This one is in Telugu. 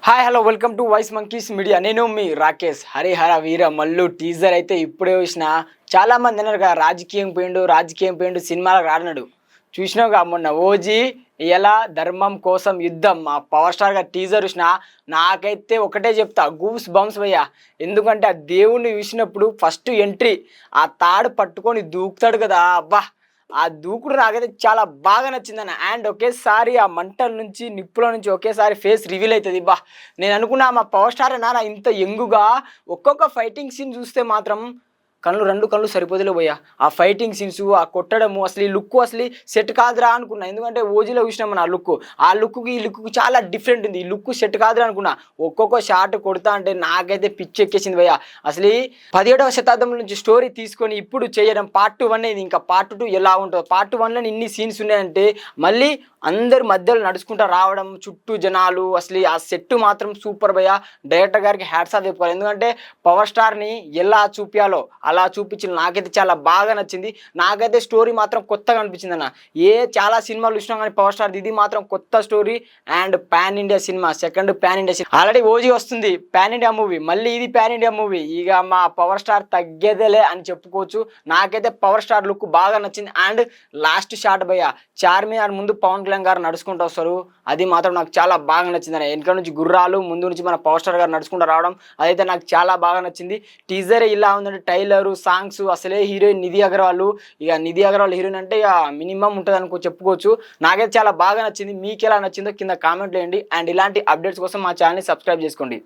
Hi hello welcome to voice monkeys media. నేను మీ రాకేష్. హరిహర వీర మల్లు టీజర్ అయితే ఇప్పుడే చూసిన. చాలా మంది అన్నారు కదా రాజకీయం పోయిండు సినిమాలకు రానడు. చూసినావుగా మొన్న ఓజీ ఎలా ధర్మం కోసం యుద్ధం మా పవర్ స్టార్ గా టీజర్ చూసిన. నాకైతే ఒకటే చెప్తా, గూస్ బంప్స్ భయ్యా. ఎందుకంటే ఆ దేవుణ్ణి చూసినప్పుడు ఫస్ట్ ఎంట్రీ ఆ తాడు పట్టుకొని దూకుతాడు కదా, అబ్బా ఆ దూకుడు నాకైతే చాలా బాగా నచ్చిందన్న. అండ్ ఒకేసారి ఆ మంటల నుంచి నిప్పుల నుంచి ఒకేసారి ఫేస్ రివీల్ అవుతుంది. బా నేను అనుకున్నా మా పవర్ స్టార్ నాన్న ఇంత యంగుగా ఒక్కొక్క ఫైటింగ్ సీన్ చూస్తే మాత్రం రెండు కళ్ళు సరిపోదులే పోయా. ఆ ఫైటింగ్ సీన్స్, ఆ కొట్టడము, అసలు ఈ లుక్ అసలు సెట్ కాదురా అనుకున్నా. ఎందుకంటే ఓజీలో చూసినాం మన ఆ లుక్కి ఈ లుక్కి చాలా డిఫరెంట్ ఉంది. ఈ లుక్ సెట్ కాదురా అనుకున్నా. ఒక్కొక్క షాట్ కొడతా అంటే నాకైతే పిచ్చి ఎక్కేసింది భయ్య. అసలు 17వ శతాబ్దం నుంచి స్టోరీ తీసుకొని ఇప్పుడు చేయడం పార్ట్ 1 అనేది. ఇంకా పార్ట్ 2 ఎలా ఉంటుందో. పార్ట్ 1లో ఇన్ని సీన్స్ ఉన్నాయంటే మళ్ళీ అందరు మధ్యలో నడుచుకుంటూ రావడం, చుట్టూ జనాలు, అసలు ఆ సెట్ మాత్రం సూపర్ భయ్య. డైరెక్టర్ గారికి హ్యాట్స్ ఆఫ్ చెప్పుకోవాలి. ఎందుకంటే పవర్ స్టార్ని ఎలా చూపించాలో అలా చూపించింది. నాకైతే చాలా బాగా నచ్చింది. నాకైతే స్టోరీ మాత్రం కొత్తగా అనిపించింది అన్న. చాలా సినిమాలు చూసినాం కానీ పవర్ స్టార్ ఇది మాత్రం కొత్త story. And pan India cinema, second pan India cinema. Already OG వస్తుంది పాన్ ఇండియా మూవీ, మళ్ళీ ఇది పాన్ ఇండియా మూవీ. ఇక మా పవర్ స్టార్ తగ్గేదేలే అని చెప్పుకోవచ్చు. నాకైతే పవర్ స్టార్ లుక్ బాగా నచ్చింది. అండ్ లాస్ట్ షాట్ భయ్య, చార్మినార్ ముందు పవన్ కళ్యాణ్ గారు నడుచుకుంటూ వస్తారు. అది మాత్రం నాకు చాలా బాగా నచ్చింది అన్న. వెనక నుంచి గుర్రాలు, ముందు నుంచి మన పవర్ స్టార్ గారు నడుచుకుంటూ రావడం, అదైతే నాకు చాలా బాగా నచ్చింది. టీజర్ ఇలా ఉందంటే టైలరు, సాంగ్స్, అసలే హీరోయిన్ నిధి అగర్వాల్. ఇక నిధి అగర్వాల్ హీరోయిన్ అంటే ఇక మినిమం ఉంటుంది అనుకో చెప్పుకోవచ్చు. నాకైతే చాలా బాగా నచ్చింది. మీకు ఎలా నచ్చిందో కింద కామెంట్ చేయండి. అండ్ ఇలాంటి అప్డేట్స్ కోసం మా ఛానల్ని సబ్స్క్రైబ్ చేసుకోండి.